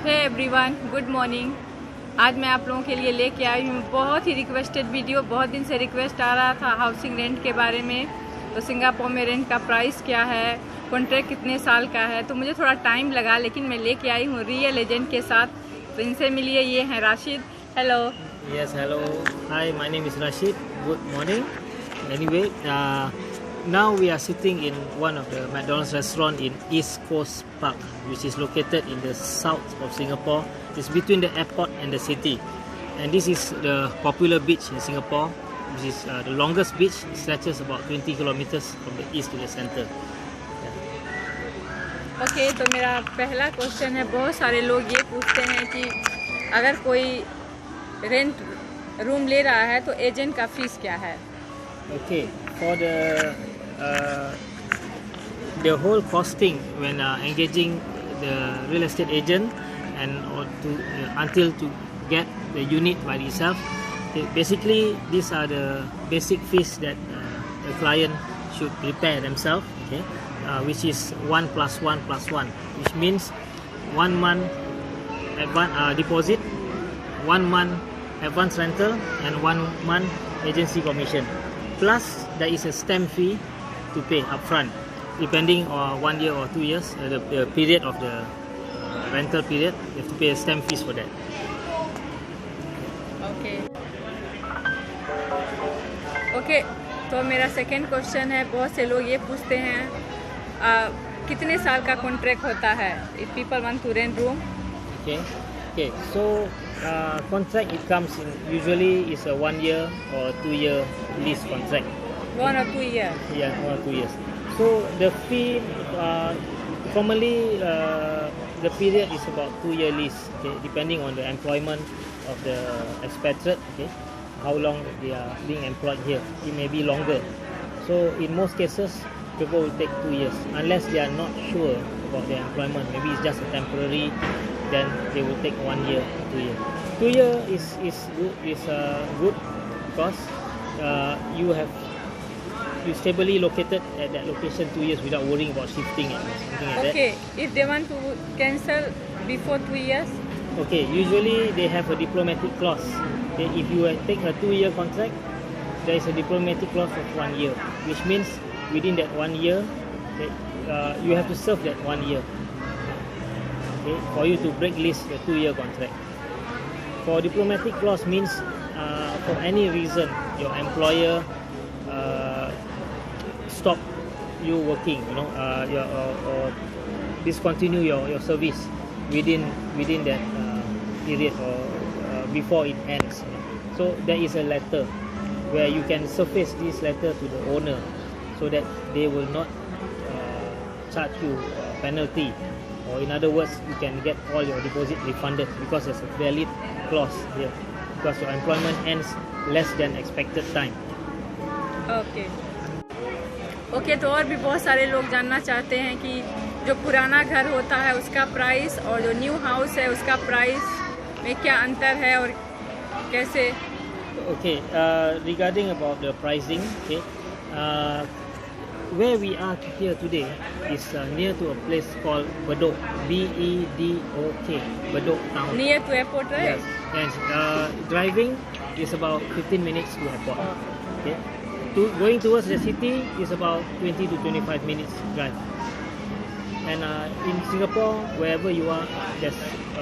Hey everyone, good morning. आज मैं आप लोगों के लिए लेके आई हूँ बहुत ही रिक्वेस्टेड वीडियो। बहुत दिन से रिक्वेस्ट आ रहा था हाउसिंग रेंट के बारे में। तो सिंगापुर में रेंट का प्राइस क्या है, कॉन्ट्रैक्ट कितने साल का है। तो मुझे थोड़ा टाइम लगा, लेकिन मैं लेके आई हूँ रियल एजेंट के साथ। तो इनसे मिलिए, ये हैं Rashid. Hello. Yes, hello. Hi, my name is Rashid. Good morning. Anyway, now we are sitting in one of the McDonald's restaurant in East Coast Park, which is located in the south of Singapore. It's between the airport and the city. And this is the popular beach in Singapore, which is the longest beach. It stretches about 20 kilometers from the east to the center. Okay, तो मेरा पहला question है, बहुत सारे लोग ये पूछते हैं कि अगर कोई रेंट रूम ले रहा है तो एजेंट का फीस क्या है। Okay, for the whole costing when engaging the real estate agent and or to until to get the unit by itself, basically these are the basic fees that the client should prepare themselves. Okay, which is 1 plus 1 plus 1, which means 1 month deposit, 1 month advance rental, and 1 month agency commission. Plus, there is a stamp fee to pay upfront, depending on 1 year or 2 years, the period of the rental period. You have to pay a stamp fees for that. Okay, तो मेरा second question है, बहुत से लोग ये पूछते हैं कितने साल का कॉन्ट्रैक्ट होता है if people want to rent room. Okay. So contract it comes in usually is a 1 year or 2 year lease contract. 1 or 2 years? Yeah, 1 or 2 years. So the fee commonly the period is about 2 year lease. Okay, depending on the employment of the expatriate. Okay, how long they are being employed here. It may be longer. So in most cases, people will take 2 years unless they are not sure about their employment. Maybe it's just a temporary. Then they will take 1 year, 2 year. 2 year is good because you stably located at that location 2 years without worrying about shifting and something like that. Okay, if they want to cancel before 2 years? Okay, usually they have a diplomatic clause. Okay, if you take a 2 year contract, there is a diplomatic clause of 1 year, which means within that 1 year, you have to serve that 1 year. Okay, for you to break lease the 2 year contract. For diplomatic clause means for any reason your employer stop you working, or discontinue your service within that period or before it ends. So there is a letter where you can surface this letter to the owner so that they will not charge you a penalty. Or in other words, you can get all your deposit refunded because there's a valid clause here. Because your employment ends less than expected time. Okay, तो और भी बहुत सारे लोग जानना चाहते हैं कि जो पुराना घर होता है उसका प्राइस और जो न्यू हाउस है उसका प्राइस में क्या अंतर है और कैसे। Okay, regarding about the pricing, okay, where we are here today is near to a place called Bedok, B-E-D-O-K, Bedok town. Near to airport, right? Yes. And driving is about 15 minutes to airport. Okay. Going towards the city is about 20 to 25 minutes drive. And in Singapore, wherever you are, there's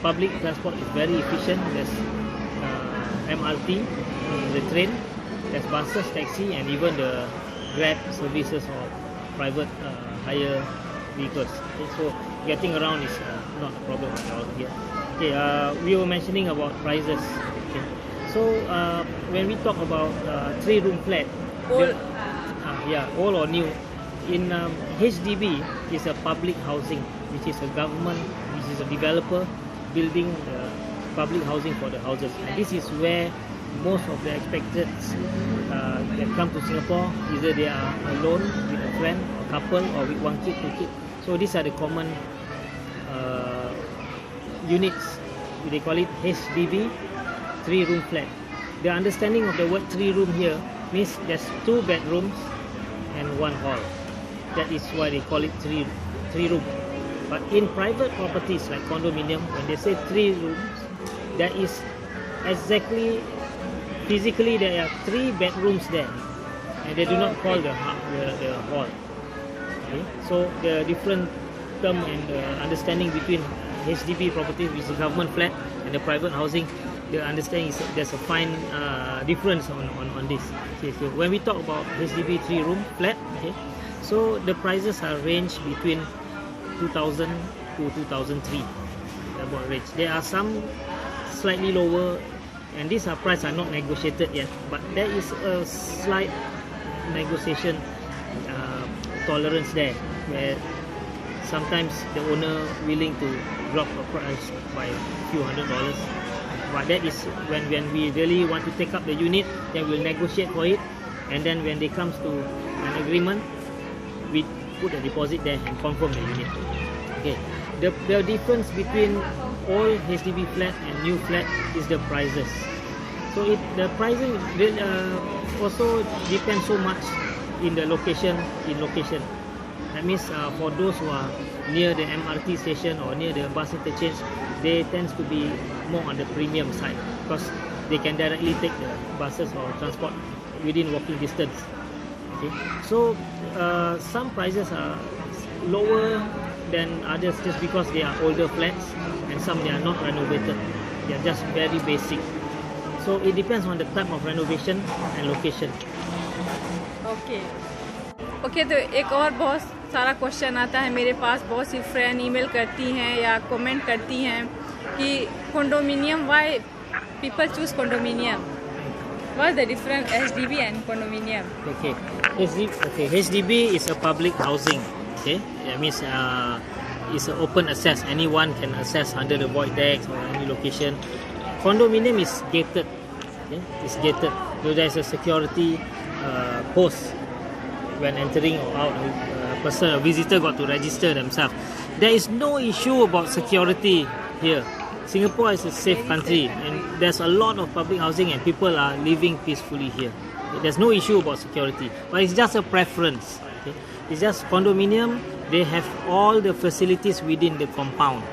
public transport is very efficient. There's MRT, the train, there's buses, taxi, and even the Grab services or private hire vehicles. Okay, so getting around is not a problem at all here. Okay, we were mentioning about prices. Okay, so when we talk about 3-room flat, old or new, in HDB is a public housing, which is a government, which is a developer building public housing for the houses. And this is where most of the expats that come to Singapore, either they are alone with a friend, a couple, or with 1 kid, 2 kids. So these are the common units. They call it HDB, 3-room flat. The understanding of the word 3-room here means there's 2 bedrooms and 1 hall. That is why they call it 3 room. But in private properties like condominium, when they say 3 rooms, there is exactly physically there are 3 bedrooms there, and they do not call the hall. Okay? So the different term and understanding between HDB property, which is a government flat, and the private housing, the understanding is there's a fine difference on this. Okay, so when we talk about HDB 3-room flat, okay, so the prices are ranged between 2000 to 2003, about range. There are some slightly lower, and these are prices are not negotiated yet, but there is a slight negotiation tolerance there, where sometimes the owner willing to drop a price by a few $100s, but that is when we really want to take up the unit, then we'll negotiate for it, and then when it comes to an agreement, we put a deposit there and confirm the unit. Okay, the difference between old HDB flat and new flat is the prices. So the pricing also depends so much in the location. That means for those who are near the MRT station or near the bus interchange, they tend to be more on the premium side because they can directly take the buses or transport within walking distance. Okay, so some prices are lower than others just because they are older flats, and some they are not renovated. They are just very basic. So it depends on the type of renovation and location. Okay तो एक और बहुत सारा question आता है मेरे पास, बहुत सी friend email करती हैं या कमेंट करती हैं कि condominium, why people choose condominium? What's the difference HDB and condominium? Okay, HDB is a public housing. Okay, that means it's an open access. Anyone can access under the void decks or any location. Condominium is gated. Okay, it's gated. So there's a security post when entering or out. A visitor got to register themselves. There is no issue about security here. Singapore is a safe country, and there's a lot of public housing, and people are living peacefully here. There's no issue about security, but it's just a preference. Okay? It's just condominium. They have all the facilities within the compound,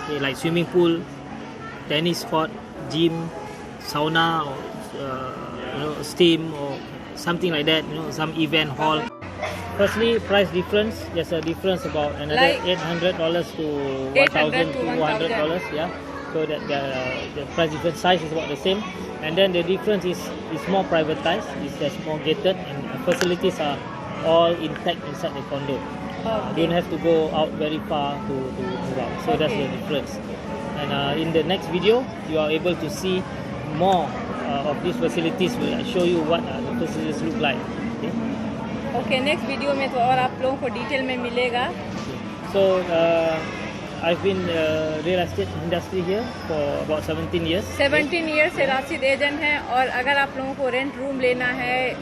okay, like swimming pool, tennis court, gym, sauna, or steam or something like that. Some event hall. Firstly, price difference. There's a difference about another like $800 to $1,200. Yeah. So that the price difference, size is about the same, and then the difference is more privatized. There's more gated, and facilities are all intact inside the condo. You don't have to go out very far to move out. So that's the difference. And in the next video, you are able to see more of these facilities. Will show you what the facilities look like. Okay, next video में तो और आप लोगों को detail में मिलेगा. So I've been real estate industry here for about 17 years. 17 years से Rashid agent हैं, और अगर आप लोगों को रेंट रूम लेना है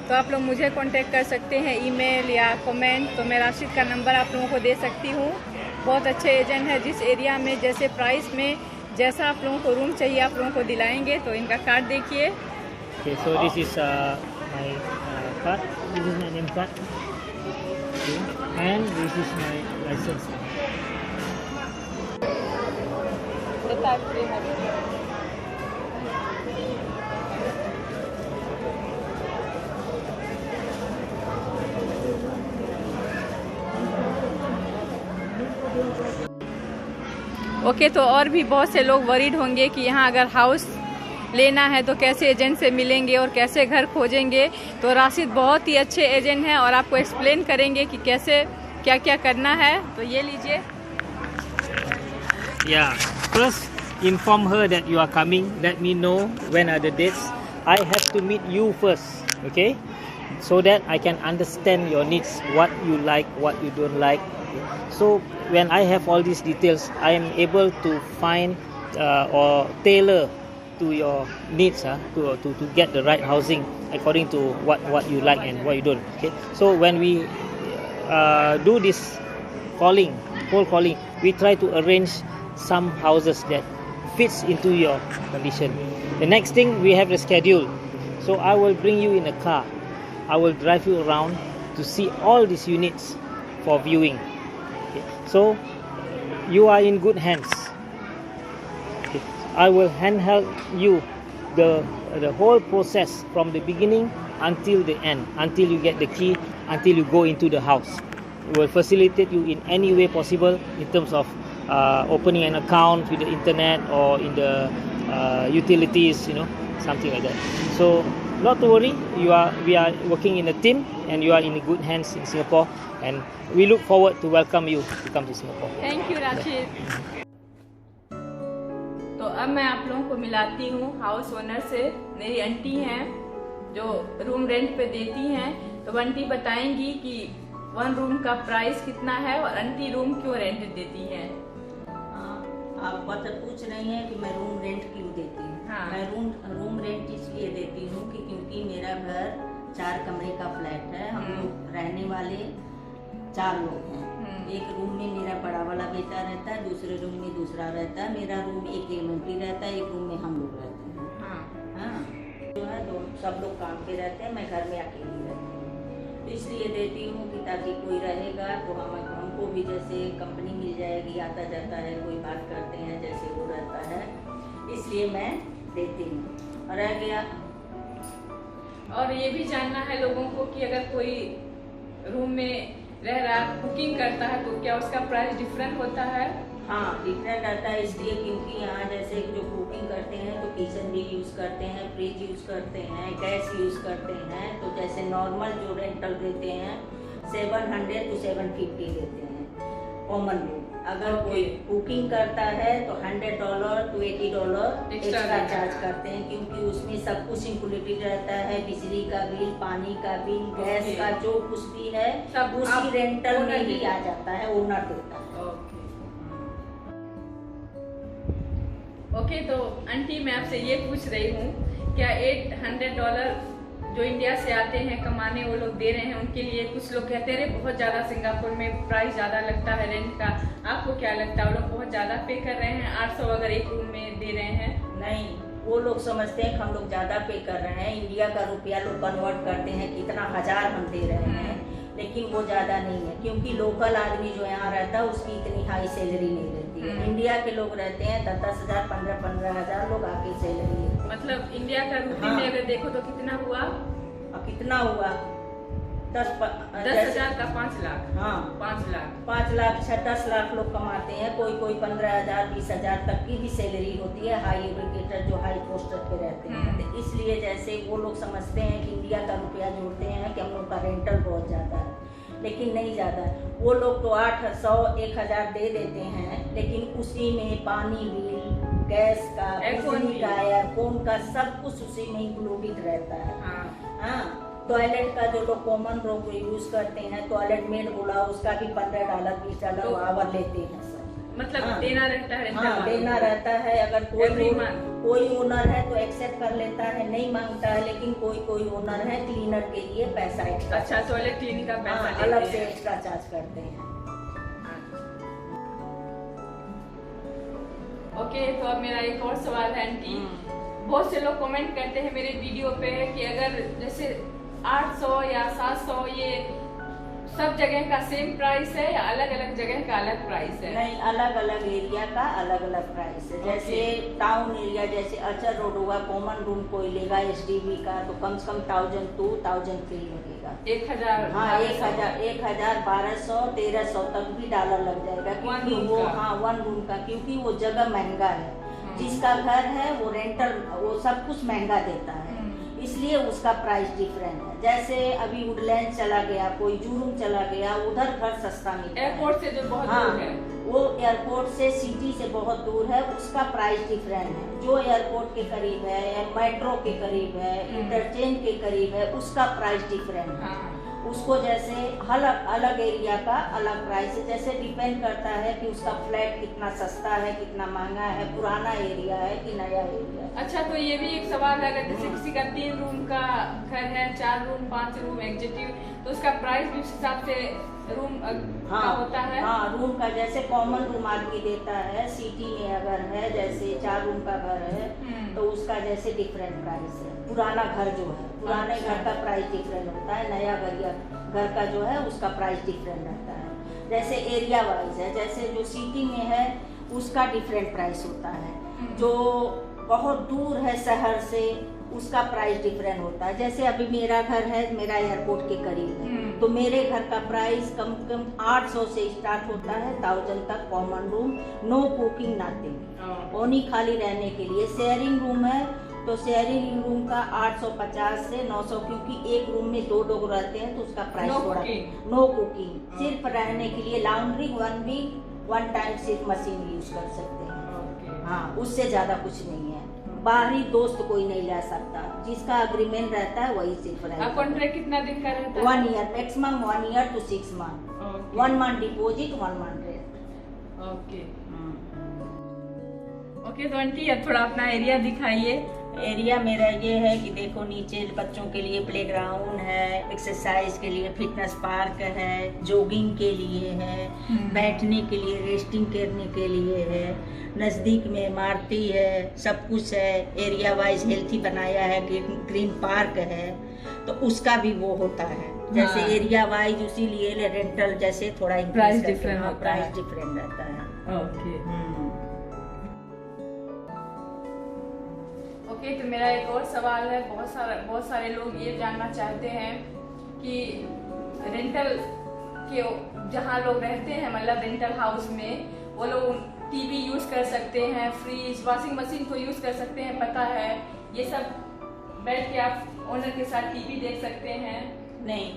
तो आप लोग मुझे कांटेक्ट कर सकते हैं ईमेल या कमेंट. तो मैं राशिद का नंबर आप लोगों को दे सकती हूँ. बहुत अच्छे एजेंट हैं, जिस एरिया में जैसे प्राइस में जैसा आप लोगों को रूम चाहिए आप लोगों को दिलाएंगे. तो इनका कार्ड देखिए. Okay, so this is my card. This is my name card. Okay. And this is my license. Okay, तो और भी बहुत से लोग वरीड होंगे कि यहाँ अगर हाउस लेना है तो कैसे एजेंट से मिलेंगे और कैसे घर खोजेंगे. तो राशिद बहुत ही अच्छे एजेंट हैं और आपको एक्सप्लेन करेंगे कि कैसे क्या क्या करना है. तो ये लीजिए. Yeah, first inform her that you are coming. Let me know when are the dates. I have to meet you first, okay? So that I can understand your needs, what you like, what you don't like. So when I have all these details, I am able to find or tailor to your needs, to get the right housing according to what you like and what you don't. Okay. So when we do this cold calling, we try to arrange some houses that fits into your condition. The next thing, we have the schedule. So I will bring you in a car. I will drive you around to see all these units for viewing. Okay. So you are in good hands. Okay. I will handhold you the whole process from the beginning until the end, until you get the key, until you go into the house. We will facilitate you in any way possible in terms of opening an account with the internet or in the utilities, something like that. So not to worry, we are working in a team and you are in good hands in Singapore, and we look forward to welcome you to come to Singapore. Thank you, Rashid. तो अब मैं आप लोगों को मिलाती हूँ house owner से। मेरी aunty हैं जो रूम रेंट पे देती हैं, तो आंटी बताएंगी कि 1 रूम का प्राइस कितना है और आंटी रूम क्यों रेंट देती हैं। आप बात पूछ रही हैं कि मैं रूम रेंट क्यों देती हूँ। हाँ। मैं रूम रेंट इसलिए देती हूँ कि क्योंकि मेरा घर 4 कमरे का फ्लैट है। हम लोग रहने वाले 4 लोग हैं। एक रूम में मेरा बड़ा वाला बेटा रहता है, दूसरे रूम में दूसरा रहता है, मेरा रूम एक एलिमेंट्री रहता है, एक रूम में हम लोग रहते हैं। हाँ, जो है सब लोग काम पे रहते हैं, मैं घर में अकेली रहती हूँ। इसलिए देती हूँ कि ताकि कोई रहेगा तो हमको भी जैसे कंपनी मिल जाएगी, आता जाता है, कोई बात करते हैं जैसे वो रहता है, इसलिए मैं देती हूँ। और रह गया, और ये भी जानना है लोगों को कि अगर कोई रूम में रह रहा कुकिंग करता है तो क्या उसका प्राइस डिफरेंट होता है? हाँ, डिफरेंट रहता है इसलिए क्योंकि यहाँ जैसे जो कुकिंग करते हैं तो किचन भी यूज़ करते हैं, फ्रिज यूज़ करते हैं, गैस यूज़ करते हैं। तो जैसे नॉर्मल जो रेंटल देते हैं 700 to 750 देते हैं कॉमन रूम। अगर कोई कुकिंग करता है तो $100 to $80 एक्स्ट्रा चार्ज करते हैं, क्योंकि उसमें सब कुछ इंक्लूडेड रहता है, बिजली का बिल, पानी का बिल, गैस का जो कुछ भी है सब उसी रेंटल में ही आ जाता है, ओनर देता है। ओके, तो आंटी मैं आपसे ये पूछ रही हूँ, क्या $800 जो इंडिया से आते हैं कमाने वो लोग दे रहे हैं, उनके लिए कुछ लोग कहते हैं बहुत ज़्यादा सिंगापुर में प्राइस ज़्यादा लगता है रेंट का, आपको क्या लगता है वो लोग बहुत ज़्यादा पे कर रहे हैं? 800 अगर एक रूम में दे रहे हैं? नहीं, वो लोग समझते हैं कि हम लोग ज़्यादा पे कर रहे हैं। इंडिया का रुपया लोग कन्वर्ट करते हैं कितना हजार हम दे रहे हैं, लेकिन वो ज़्यादा नहीं है, क्योंकि लोकल आदमी जो यहाँ रहता है उसकी इतनी हाई सैलरी नहीं रहती है। इंडिया के लोग रहते हैं 10,000 15 हज़ार लोग आके सैलरी लेते हैं। मतलब इंडिया का रुपये में अगर देखो तो कितना हुआ? कितना हुआ? 10,000 का 5 लाख। हाँ, 5 लाख 5 लाख 10 लाख लोग कमाते हैं। कोई 15,000 20,000 तक की भी सैलरी होती है, हाई एजुकेटेड जो हाई पोस्टर पे रहते हैं। तो इसलिए जैसे वो लोग समझते हैं कि इंडिया का रुपया जोड़ते हैं कि हम लोग का रेंटल बहुत ज़्यादा है, लेकिन नहीं ज़्यादा है। वो लोग तो 800 1,000 दे देते हैं, लेकिन उसी में पानी बिल, गैस का, बिजली का, एयरफोन का सब कुछ उसी में इंक्लूडेड रहता है। हाँ, टॉयलेट का जो लोग कॉमन लोग यूज करते हैं, टॉयलेट मेड बोला, उसका भी $15 $20 आवर लेते हैं सब। मतलब देना रहता है। हाँ, देना रहता है। अगर कोई ओनर है तो एक्सेप्ट कर लेता है, नहीं मांगता है, लेकिन कोई ओनर है क्लीनर के लिए पैसा एक्स्ट्रा। अच्छा, टॉयलेट क्लीनिंग का पैसा अलग से एक्स्ट्रा चार्ज करते हैं। ओके, तो अब मेरा एक और सवाल है आंटी, बहुत से लोग कमेंट करते हैं मेरे वीडियो पे कि अगर जैसे 800 या 700 ये सब जगह का सेम प्राइस है या अलग अलग जगह का अलग प्राइस है? नहीं, अलग अलग एरिया का अलग अलग प्राइस है। जैसे टाउन एरिया जैसे अचर रोड होगा, कॉमन रूम कोई लेगा SDB का तो कम से कम 1,000 to 1,003 लगेगा। 1,000। हाँ, 1,000 1200 1300 तक भी डॉलर लग जाएगा, क्योंकि वो 1 रूम का, क्योंकि वो जगह महंगा है। जिसका घर है वो रेंटल वो सब कुछ महंगा देता है, इसलिए उसका प्राइस डिफरेंट है। जैसे अभी वुडलैंड चला गया, कोई जुरूम चला गया, उधर घर सस्ता मिलता है। एयरपोर्ट से जो बहुत दूर है, वो एयरपोर्ट से सिटी से बहुत दूर है, उसका प्राइस डिफरेंट है। जो एयरपोर्ट के करीब है या मेट्रो के करीब है, इंटरचेंज के करीब है, उसका प्राइस डिफरेंट है। उसको जैसे अलग एरिया का अलग प्राइस है। जैसे डिपेंड करता है कि उसका फ्लैट कितना सस्ता है, कितना महंगा है, पुराना एरिया है कि नया एरिया है। अच्छा, तो ये भी एक सवाल है, अगर जैसे किसी का 3 रूम का घर है, 4 रूम 5 रूम एग्जीक्यूटिव, तो उसका प्राइस भी उस हिसाब से रूम का होता है? हाँ, रूम का जैसे कॉमन रूम आदमी देता है, सिटी में अगर है जैसे 4 रूम का घर है तो उसका जैसे डिफरेंट प्राइस है। पुराना घर जो है, पुराने घर का प्राइस डिफरेंट होता है, नया घर का जो है उसका प्राइस डिफरेंट रहता है। जैसे एरिया वाइज है, जैसे जो सिटी में है उसका डिफरेंट प्राइस होता है, जो बहुत दूर है शहर से उसका प्राइस डिफरेंट होता है। जैसे अभी मेरा घर है, मेरा एयरपोर्ट के करीब है, तो मेरे घर का प्राइस कम से कम 800 से स्टार्ट होता है 1000 तक। Common room, no cooking nothing, only खाली रहने के लिए। शेयरिंग रूम है तो शेयरिंग रूम का 850 से 900, क्योंकि एक रूम में 2 लोग रहते हैं तो उसका प्राइस थोड़ा। नो कुकिंग, सिर्फ रहने के लिए। लॉन्ड्री 1 वीक 1 टाइम सिर्फ मशीन यूज कर सकते हैं। हाँ, उससे ज्यादा कुछ नहीं है। बाहरी दोस्त कोई नहीं ला सकता, जिसका अग्रीमेंट रहता है वही सिर्फ रहता है। कॉन्ट्रैक्ट कितना दिन का रहता है? 1 year, maximum 1 year to 6 month. 1 month deposit, 1 month rent. Okay okay. तो आंटी अब थोड़ा अपना एरिया दिखाइए। एरिया मेरा ये है कि देखो, नीचे बच्चों के लिए प्लेग्राउंड है, एक्सरसाइज के लिए फिटनेस पार्क है, जॉगिंग के लिए है, बैठने के लिए, रेस्टिंग करने के लिए है, नज़दीक में इमारती है, सब कुछ है। एरिया वाइज हेल्थी बनाया है, ग्रीन पार्क है, तो उसका भी वो होता है। जैसे एरिया वाइज इसीलिए रेंटल जैसे थोड़ा प्राइस डिफरेंट होता है। प्राइस डिफरेंट रहता है। Okay okay. तो मेरा एक और सवाल है, बहुत सारे लोग ये जानना चाहते हैं कि रेंटल के जहाँ लोग रहते हैं, मतलब रेंटल हाउस में, वो लोग टीवी यूज कर सकते हैं, फ्रिज, वॉशिंग मशीन को यूज कर सकते हैं, पता है ये सब, बैठ के आप ओनर के साथ टीवी देख सकते हैं? नहीं,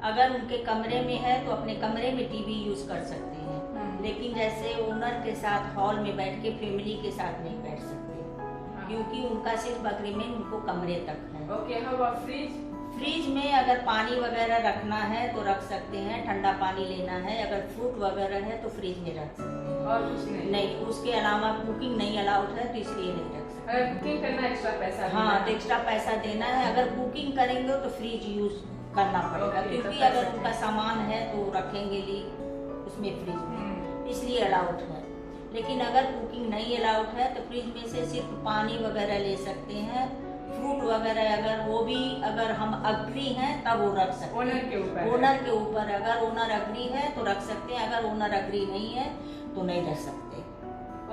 अगर उनके कमरे में है तो अपने कमरे में टीवी यूज कर सकते हैं, लेकिन जैसे ओनर के साथ हॉल में बैठ के फैमिली के साथ नहीं बैठ सकते, क्योंकि उनका सिर्फ अग्रीमेंट उनको कमरे तक है। Okay. How about fridge? Fridge में अगर पानी वगैरह रखना है तो रख सकते हैं, ठंडा पानी लेना है, अगर फ्रूट वगैरह है तो फ्रिज में रख सकते हैं। और कुछ नहीं? उसके अलावा कुकिंग नहीं अलाउड है, तो इसलिए नहीं रख सकते। अगर कुकिंग करना एक्स्ट्रा पैसा? हाँ, तो एक्स्ट्रा पैसा देना है। अगर कुकिंग करेंगे तो फ्रिज यूज करना पड़ेगा, क्योंकि अगर उनका सामान है तो रखेंगे ली उसमें फ्रिज में, इसलिए अलाउड है। लेकिन अगर कुकिंग नहीं अलाउड है तो फ्रिज में से सिर्फ पानी वगैरह ले सकते हैं, फ्रूट वगैरह अगर वो भी अगर हम अग्री हैं तब वो रख सकते हैं। ओनर के ऊपर? ओनर के ऊपर। अगर ओनर अग्री है तो रख सकते हैं, अगर ओनर अग्री नहीं है तो नहीं रख सकते।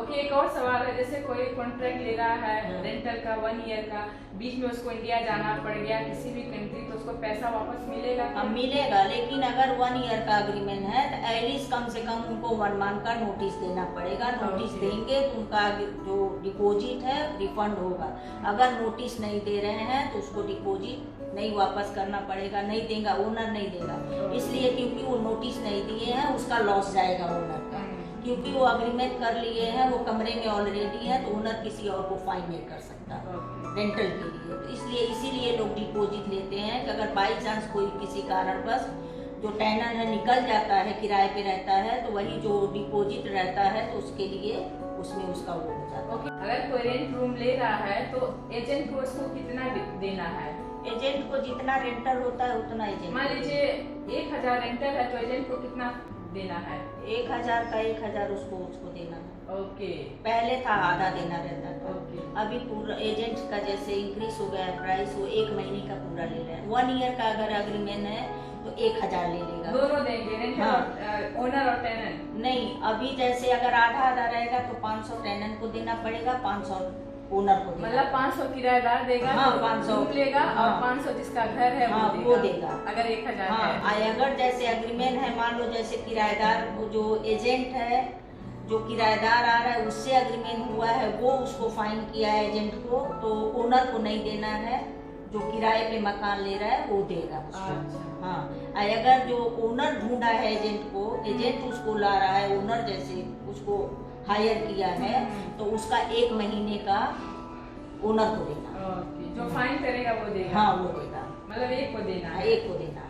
ओके। एक और सवाल है, जैसे कोई कॉन्ट्रैक्ट ले रहा है रेंटल का 1 ईयर का, बीच में उसको इंडिया जाना पड़ गया किसी भी कंट्री, तो उसको पैसा वापस मिलेगा? अब मिलेगा, लेकिन अगर 1 ईयर का अग्रीमेंट है तो एटलीस्ट कम से कम उनको 1 मंथ का नोटिस देना पड़ेगा। नोटिस देंगे तो उनका जो डिपॉजिट है रिफंड होगा। अगर नोटिस नहीं दे रहे हैं तो उसको डिपॉजिट नहीं वापस करना पड़ेगा, नहीं देगा, ओनर नहीं देगा, इसलिए क्योंकि वो नोटिस नहीं दिए हैं, उसका लॉस जाएगा ओनर का, क्योंकि वो अग्रीमेंट कर लिए हैं, वो कमरे में ऑलरेडी है, तो ओनर किसी और को फाइन नहीं कर सकता रेंटल के लिए। तो इसलिए इसीलिए लोग डिपॉजिट लेते हैं कि अगर बाई चांस कोई किसी कारणवश जो टेनर है निकल जाता है, किराए पे रहता है, तो वही जो डिपॉजिट रहता है तो उसके लिए उसमें उसका वो हो जाता है। ओके। अगर कोई रेंट रूम ले रहा है तो एजेंट को उसको कितना देना है? एजेंट को जितना रेंटल होता है उतना एजेंट। मान लीजिए 1000 रेंटल है तो एजेंट को कितना देना है? 1000 का 1000 उसको देना है। ओके। पहले था आधा देना रहता था। ओके। अभी पूरा एजेंट का जैसे इंक्रीज हो गया है प्राइस, वो 1 महीने का पूरा ले रहा है। 1 ईयर का अगर अग्रीमेंट है तो 1000 ले लेगा। दोनों देंगे, रेंटल और ओनर और टेनेंट? नहीं, अभी जैसे अगर आधा रहेगा तो 500 टेनेंट को देना पड़ेगा, 500 ओनर को देगा। मतलब 500 किराएदार देगा? हाँ, 500 लेगा। हाँ, और 500 जिसका घर है वो देगा। अगर 1000 हाँ, है। अगर जैसे अग्रीमेंट है, मान लो जैसे किराएदार जो एजेंट है, जो किराएदार आ रहा है उससे अग्रीमेंट हुआ है, वो उसको फाइन किया है एजेंट को, तो ओनर को नहीं देना है, जो किराए पे मकान ले रहा है वो देगा उसको। अच्छा। हाँ, अगर जो ओनर ढूंढा है एजेंट को, एजेंट उसको ला रहा है, ओनर जैसे उसको हायर किया है, तो उसका 1 महीने का ओनर को देना। जो फाइन करेगा वो देगा? हाँ, वो देगा। मतलब एक को देना है? एक को देना।